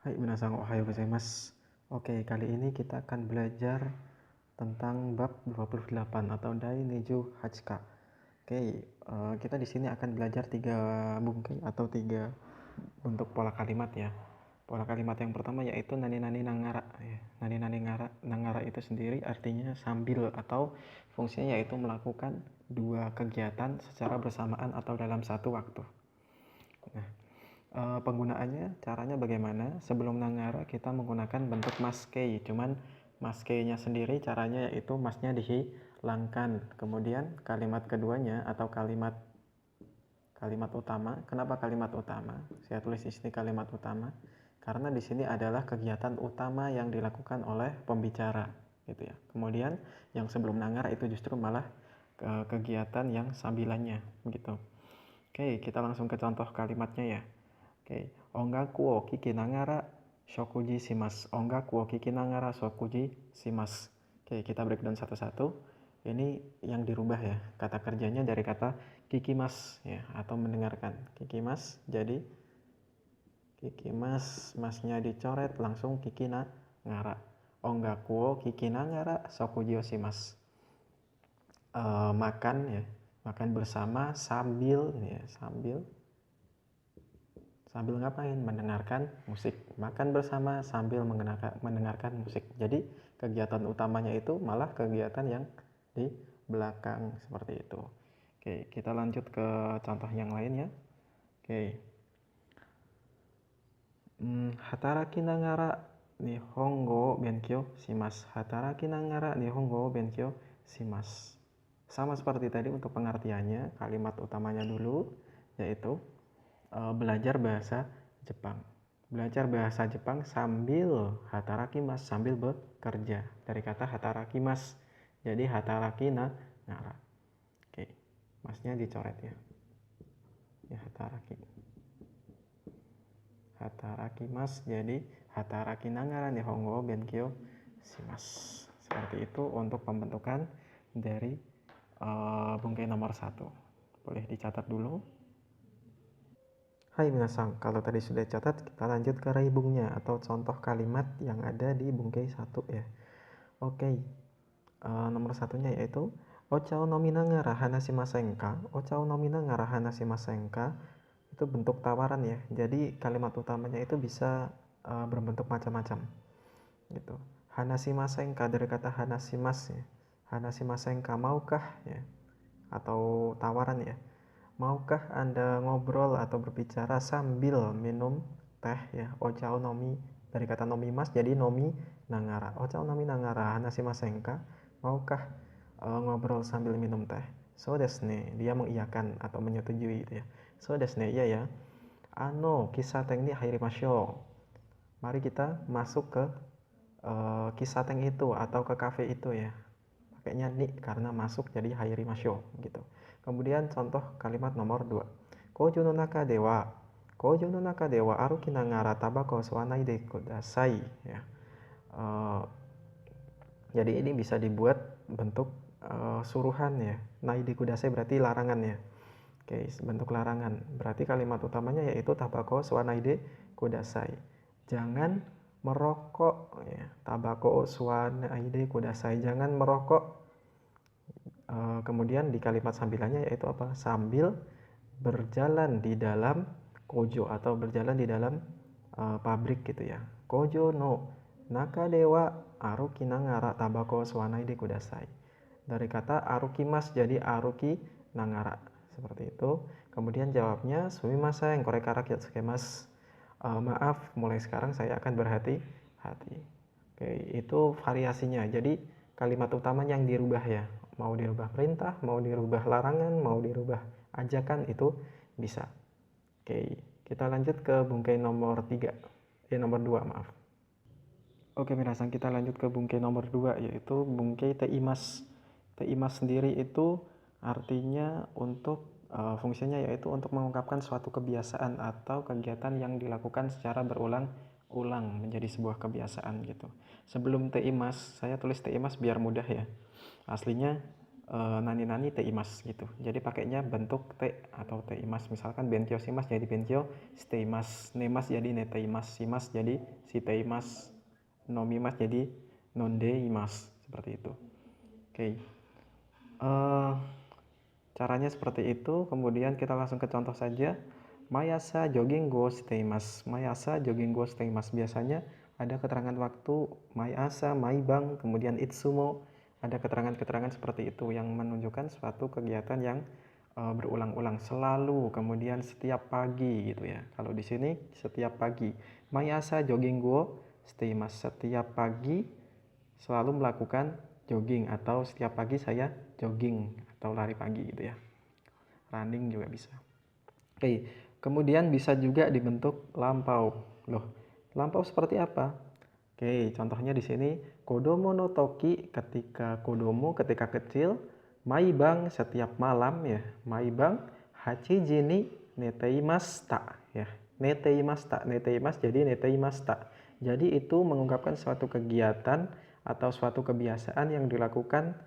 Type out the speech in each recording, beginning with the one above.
Hai, minasan ohayo gozaimasu. Oke, kali ini kita akan belajar tentang bab 28 atau Dai Neju Hachika. Oke, kita di sini akan belajar 3 bungkai atau 3 bentuk pola kalimat ya. Pola kalimat yang pertama yaitu nani-nani nangara ya. Nani-nani nangara itu sendiri artinya sambil atau fungsinya yaitu melakukan dua kegiatan secara bersamaan atau dalam satu waktu. Nah, penggunaannya caranya bagaimana? Sebelum nangara kita menggunakan bentuk maskei, cuman maskeinya sendiri caranya yaitu masnya dihilangkan. Kemudian kalimat keduanya atau kalimat utama. Kenapa kalimat utama? Saya tulis di sini kalimat utama karena di sini adalah kegiatan utama yang dilakukan oleh pembicara gitu ya. Kemudian yang sebelum nangara itu justru malah kegiatan yang sambilannya gitu. Oke, kita langsung ke contoh kalimatnya ya. Oke, ongaku wo kiki nagara shokuji shimasu. Ongaku wo kiki nagara shokuji shimasu. Oke, kita breakdown satu-satu. Ini yang dirubah ya. Kata kerjanya dari kata kikimas ya, atau mendengarkan. Kikimas jadi kikimas, masnya dicoret langsung kiki nagara. Ongaku wo kiki nagara shokuji shimasu. Makan ya, makan bersama sambil ya, sambil ngapain? Mendengarkan musik. Makan bersama sambil mendengarkan musik. Jadi kegiatan utamanya itu malah kegiatan yang di belakang seperti itu. Oke, kita lanjut ke contoh yang lain ya. Oke. Hataraki nagara nihongo benkyou shimasu. Hataraki nagara nihongo benkyou shimasu. Sama seperti tadi untuk pengertiannya, kalimat utamanya dulu yaitu belajar bahasa Jepang. Belajar bahasa Jepang sambil hatarakimasu, sambil bekerja. Dari kata hatarakimasu. Jadi hataraki nagara. Oke, masnya dicoret ya. Ya, hataraki. Hatarakimasu jadi hataraki nagara nihongo benkyou shimasu. Seperti itu untuk pembentukan dari bungkai nomor 1. Boleh dicatat dulu. Hai minasan, kalau tadi sudah catat, kita lanjut ke raibungnya atau contoh kalimat yang ada di bungkai 1 ya. Oke, nomor satunya yaitu ocha o nomi nagara hanashimasen ka. Ocha o nomi nagara hanashimasen ka. Itu bentuk tawaran ya. Jadi kalimat utamanya itu bisa berbentuk macam-macam gitu. Hanashimasen ka dari kata hanashimasu ya. Hanashimasen ka, maukah ya, atau tawaran ya. Maukah Anda ngobrol atau berbicara sambil minum teh ya? Ocha o nomi dari kata nomimas jadi nomi nagara. Ocha o nomi nagara hanashimasen ka? Maukah ngobrol sambil minum teh? So desu ne, dia mengiyakan atau menyetujui gitu ya. So desu ne, iya ya. Kisaten ni hairimashou. Mari kita masuk ke kisaten itu atau ke kafe itu ya. Pakainya ni karena masuk jadi hairimashou gitu. Kemudian contoh kalimat nomor 2. Kojo no naka dewa aruki nagara tabako suwanai de kudasai ya. Jadi ini bisa dibuat bentuk suruhan ya. Naide kudasai berarti larangan ya. Oke, bentuk larangan. Berarti kalimat utamanya yaitu tabako suwanaide kudasai. Jangan merokok ya. Tabako suwanaide kudasai. Jangan merokok. Kemudian di kalimat sambilannya yaitu apa? Sambil berjalan di dalam kojo atau berjalan di dalam pabrik gitu ya. Kojo no naka dewa aruki nagara tabako suwanaide kudasai. Dari kata arukimas jadi aruki nagara. Seperti itu. Kemudian jawabnya sumimasen korekara kitsukemas. Maaf, mulai sekarang saya akan berhati-hati. Oke, itu variasinya. Jadi kalimat utamanya yang dirubah ya. Mau dirubah perintah, mau dirubah larangan, mau dirubah ajakan, itu bisa. Oke, kita lanjut ke bungkai nomor 3. Nomor 2, maaf. Oke, minasan, kita lanjut ke bungkai nomor 2 yaitu bungkai teimas. Teimas sendiri itu artinya untuk fungsinya yaitu untuk mengungkapkan suatu kebiasaan atau kegiatan yang dilakukan secara berulang-ulang menjadi sebuah kebiasaan gitu. Sebelum teimas, saya tulis teimas biar mudah ya. Aslinya nani-nani teimas gitu. Jadi pakainya bentuk te atau teimas. Misalkan benkyo shimas jadi benkyo shiteimasu, nemas jadi neteimasu, shimas jadi shiteimasu, nomimas jadi nondeimasu, seperti itu. Oke. Caranya seperti itu. Kemudian kita langsung ke contoh saja. Mayasa jogging go shiteimasu. Mayasa jogging go shiteimasu. Biasanya ada keterangan waktu mayasa, maibang, kemudian itsumo. Ada keterangan-keterangan seperti itu yang menunjukkan suatu kegiatan yang berulang-ulang selalu, kemudian setiap pagi gitu ya. Kalau di sini setiap pagi. Mayasa jogging go shiteimasu. Setiap pagi selalu melakukan jogging, atau setiap pagi saya jogging atau lari pagi gitu ya. Running juga bisa. Oke, kemudian bisa juga dibentuk lampau. Loh, lampau seperti apa? Oke, contohnya di sini kodomo no toki, ketika kodomo ketika kecil, maibang setiap malam ya, maibang hachiji ni neteimashita ya. Neteimashita, neteimas jadi neteimashita. Jadi itu mengungkapkan suatu kegiatan atau suatu kebiasaan yang dilakukan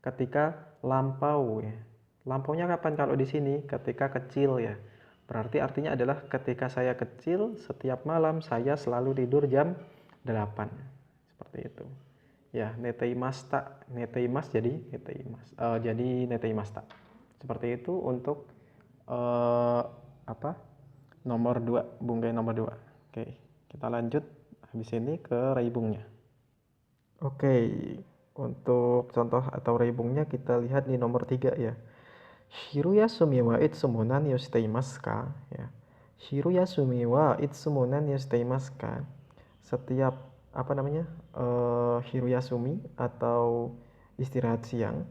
ketika lampau ya. Lampaunya kapan kalau di sini? Ketika kecil ya. Berarti artinya adalah ketika saya kecil, setiap malam saya selalu tidur jam 8. Seperti itu. Ya, neteimashita, neteimas jadi neteimashita. Seperti itu untuk nomor 2, bungkai nomor 2. Oke, kita lanjut habis ini ke reibungnya. Oke, untuk contoh atau reibungnya kita lihat di nomor 3 ya. Hiruyasumi wa itsumo nani o shiteimasu ka? Ya. Hiruyasumi wa itsumo nani o shiteimasu ka? Setiap Hiruyasumi atau istirahat siang,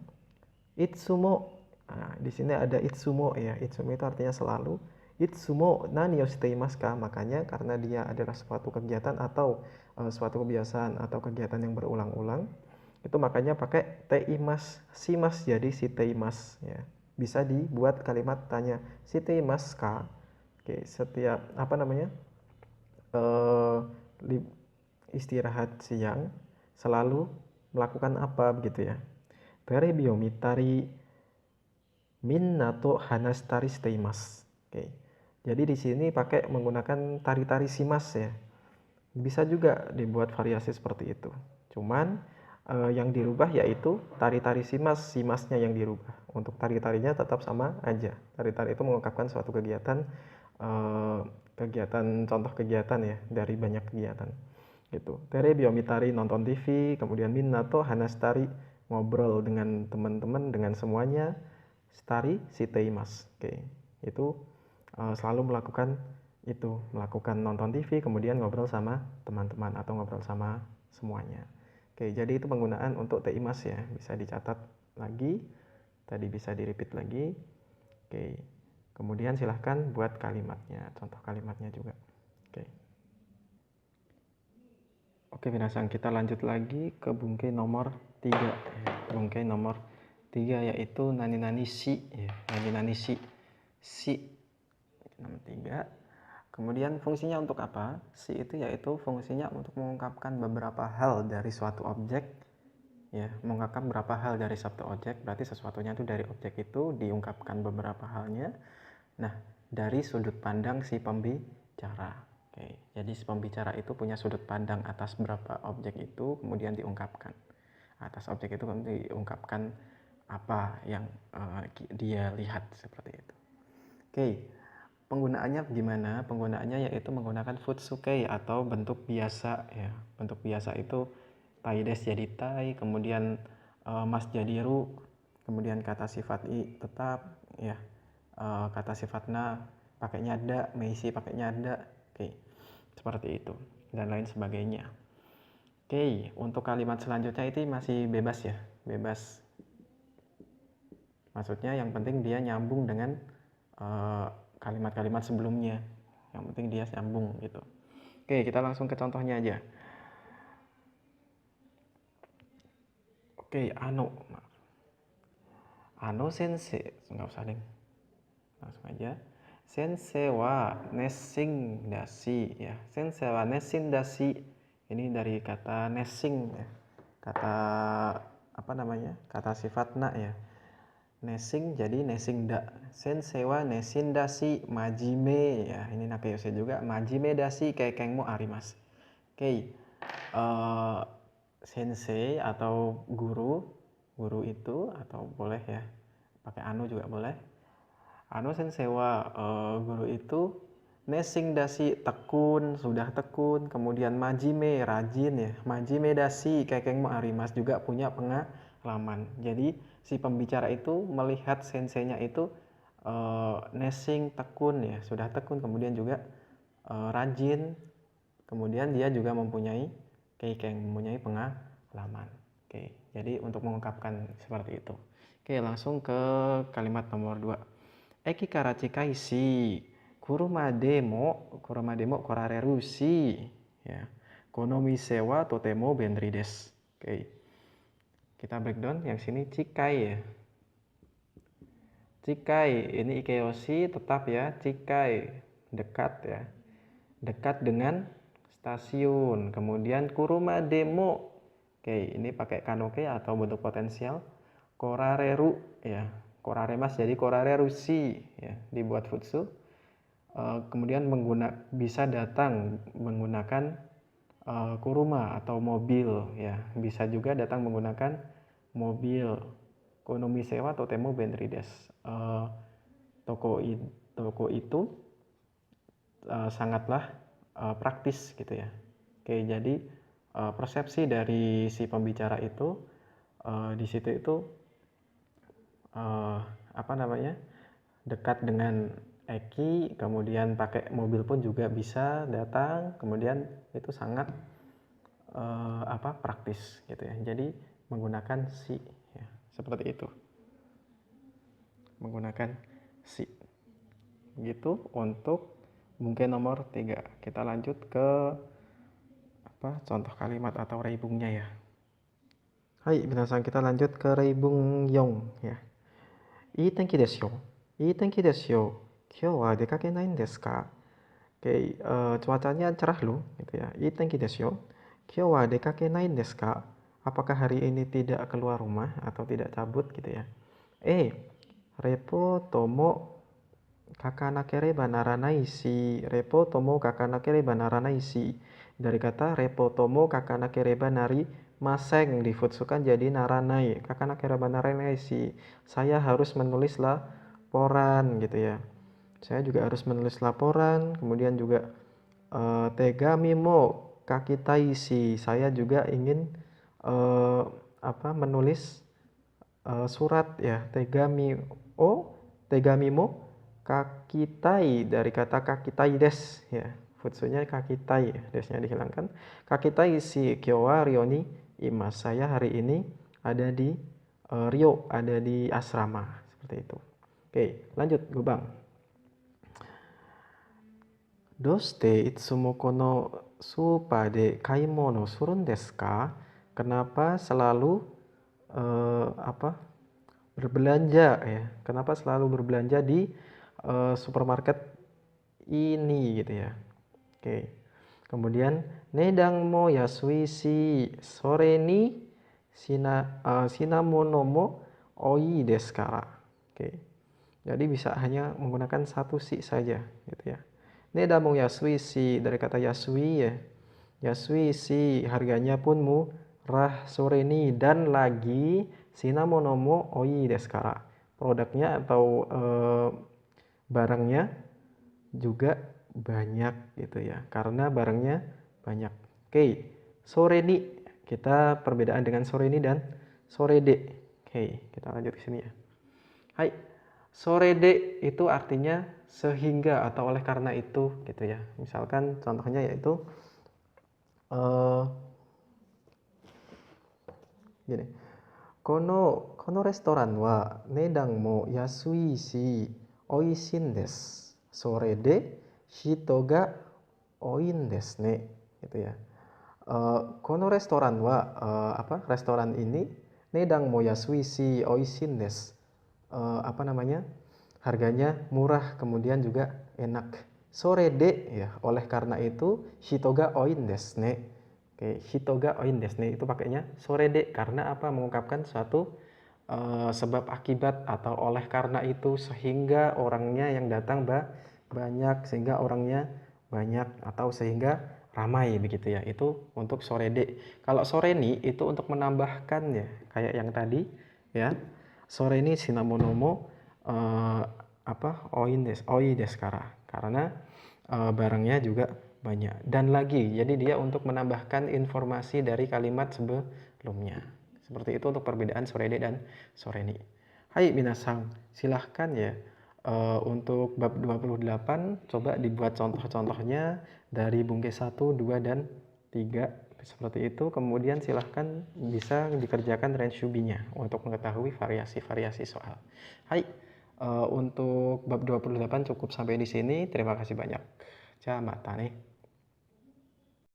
itsumo. Nah, di sini ada itsumo ya. Itsumo itu artinya selalu. Itsumo nani o shiteimasu ka? Makanya karena dia adalah suatu kegiatan atau suatu kebiasaan atau kegiatan yang berulang-ulang, itu makanya pakai teimas, shimas jadi shiteimasu ya. Bisa dibuat kalimat tanya shiteimasu ka? Oke, setiap istirahat siang selalu melakukan apa begitu ya. Terebi o mitari minna to hanashitari shiteimasu. Oke. Jadi di sini pakai menggunakan tari-tari shimas ya. Bisa juga dibuat variasi seperti itu. Cuman yang dirubah yaitu tari-tari shimas, shimasnya yang dirubah. Untuk tari-tarinya tetap sama aja. Tari-tari itu mengungkapkan suatu kegiatan, contoh kegiatan ya, dari banyak kegiatan gitu. Terebi o mitari, nonton TV, kemudian minnato hanashitari, ngobrol dengan teman-teman, dengan semuanya. Shitari shiteimasu. Oke. Itu selalu melakukan nonton TV, kemudian ngobrol sama teman-teman atau ngobrol sama semuanya. Oke, jadi itu penggunaan untuk teimas ya. Bisa dicatat lagi, tadi bisa di-repeat lagi. Oke, kemudian silahkan buat kalimatnya, contoh kalimatnya juga. Oke, minasan, kita lanjut lagi ke bungkai nomor 3. Bungkai nomor 3 yaitu nani-nani shi ya. Nani-nani shi. Shi nomor 3. Kemudian fungsinya untuk apa? Shi itu yaitu fungsinya untuk mengungkapkan beberapa hal dari suatu objek ya, mengungkapkan beberapa hal dari suatu objek, berarti sesuatunya itu dari objek itu diungkapkan beberapa halnya. Nah, dari sudut pandang si pembicara. Oke, jadi si pembicara itu punya sudut pandang atas berapa objek itu, kemudian diungkapkan. Atas objek itu kemudian diungkapkan apa yang dia lihat, seperti itu. Oke, penggunaannya gimana? Penggunaannya yaitu menggunakan futsukei atau bentuk biasa ya. Bentuk biasa itu tai des jadi tai, kemudian mas jadi ru, kemudian kata sifat i tetap ya. Kata sifatnya pakainya da, meisi pakainya da. Oke, seperti itu dan lain sebagainya. Oke, untuk kalimat selanjutnya itu masih bebas ya, bebas. Maksudnya yang penting dia nyambung dengan kalimat-kalimat sebelumnya. Yang penting dia nyambung gitu. Oke, kita langsung ke contohnya aja. Oke, Ano sensei, nggak usah deh. Langsung aja. Sensei wa nessing dashi ya. Sensei wa nessing dashi. Ini dari kata nessing ya. Kata Kata sifat na ya. Nesing jadi nesingda. Sensei wa nesindashi majime. Ya, ini nakayose juga. Majime dashi keiken mo arimasu. Oke. Sensei atau guru itu atau boleh ya pakai anu juga boleh. Anu sensei wa guru itu nesing dashi tekun, sudah tekun, kemudian majime rajin ya. Majime dashi keiken mo arimasu juga punya pengalaman. Jadi si pembicara itu melihat senseinya itu nesing tekun ya, sudah tekun, kemudian juga rajin, kemudian dia juga mempunyai keiken, mempunyai pengalaman. Oke, jadi untuk mengungkapkan seperti itu. Oke, langsung ke kalimat nomor 2. Eki kara chikai shi kuruma demo korareru shi. Ya. Kono mise wa totemo benri desu. Oke. Kita breakdown yang sini chikai ya. Chikai ini ikeyoshi tetap ya, chikai dekat ya. Dekat dengan stasiun. Kemudian kuruma demo. Oke, ini pakai kanoke atau bentuk potensial. Korareru ya. Koraremas jadi korareru shi ya, dibuat futsu. Kemudian bisa datang menggunakan kuruma atau mobil ya. Bisa juga datang menggunakan mobil. Konomi sewa totemo benri desu. Toko itu sangatlah praktis gitu ya. Oke, jadi persepsi dari si pembicara itu di situ itu dekat dengan Eki, kemudian pakai mobil pun juga bisa datang, kemudian itu sangat praktis gitu ya. Jadi menggunakan si ya, seperti itu. Menggunakan si. Gitu untuk mungkin nomor 3. Kita lanjut ke contoh kalimat atau reibungnya ya. Hai, minasan, kita lanjut ke reibung yong ya. Ii tenki desu yo. Ii tenki desu yo. Kyou wa dekakenai desu ka? Oke, cuacanya cerah loh gitu ya. Ii tenki desu yo. Kyou wa dekakenai desu ka? Apakah hari ini tidak keluar rumah atau tidak cabut gitu ya. Repoto mo kakanakereba naranai shi. Repoto mo kakanakereba naranai shi. Dari kata repoto mo kakanakereba nari maseng difutsukan jadi naranai. Kakanakereba naranai shi. Saya harus menulis laporan gitu ya. Saya juga harus menulis laporan. Kemudian juga tegami mo kakitai shi. Saya juga ingin menulis surat ya. Tegami mo kakitai dari kata kakitai des ya. Futsunya kakitai, desnya dihilangkan. Kakitai shi kyou wa ryo ni imasu. Saya hari ini ada di Rio, ada di asrama seperti itu. Oke, lanjut Gubang. Doste itsumo kono supa de kaimono surun desu ka? Kenapa selalu berbelanja ya? Kenapa selalu berbelanja di supermarket ini gitu ya. Oke. Kemudian nedang mo yasui shi sore ni shinamono mo oi desu kara. Oke. Jadi bisa hanya menggunakan satu shi saja gitu ya. Nedang mo yasui shi dari kata yasui ya. Yasui shi harganya pun murah, sore ni dan lagi shinamono mo oi desu kara. Produknya atau barangnya juga banyak gitu ya, karena barangnya banyak. Oke, sore ni, kita perbedaan dengan sore ni dan sore de. Oke, kita lanjut ke sini ya. Hai, sore de itu artinya sehingga atau oleh karena itu gitu ya. Misalkan contohnya yaitu gini. Kono restoran wa nedang mo yasui shi oishin desu. Sore de hito ga oin desu ne gitu ya. Kono restoran wa restoran ini nedang mo yasui shi oishin desu. Harganya murah, kemudian juga enak. Sore de ya, oleh karena itu hito ga oin desu ne. Oke, hito ga oin desu ne itu pakainya sore de karena mengungkapkan suatu sebab akibat atau oleh karena itu sehingga orangnya yang datang banyak, sehingga orangnya banyak atau sehingga ramai begitu ya. Itu untuk sore D. Kalau sore ni itu untuk menambahkan ya, kayak yang tadi ya. Sore ini shinamonomo oi desu karena barangnya juga banyak. Dan lagi, jadi dia untuk menambahkan informasi dari kalimat sebelumnya. Seperti itu untuk perbedaan sore D dan sore ni. Hai minasang, silahkan ya untuk bab 28 coba dibuat contoh-contohnya dari bungkai 1, 2, dan 3 seperti itu. Kemudian silahkan bisa dikerjakan renshubi-nya untuk mengetahui variasi-variasi soal. Hai, untuk bab 28 cukup sampai di sini. Terima kasih banyak. Ja, mata nih.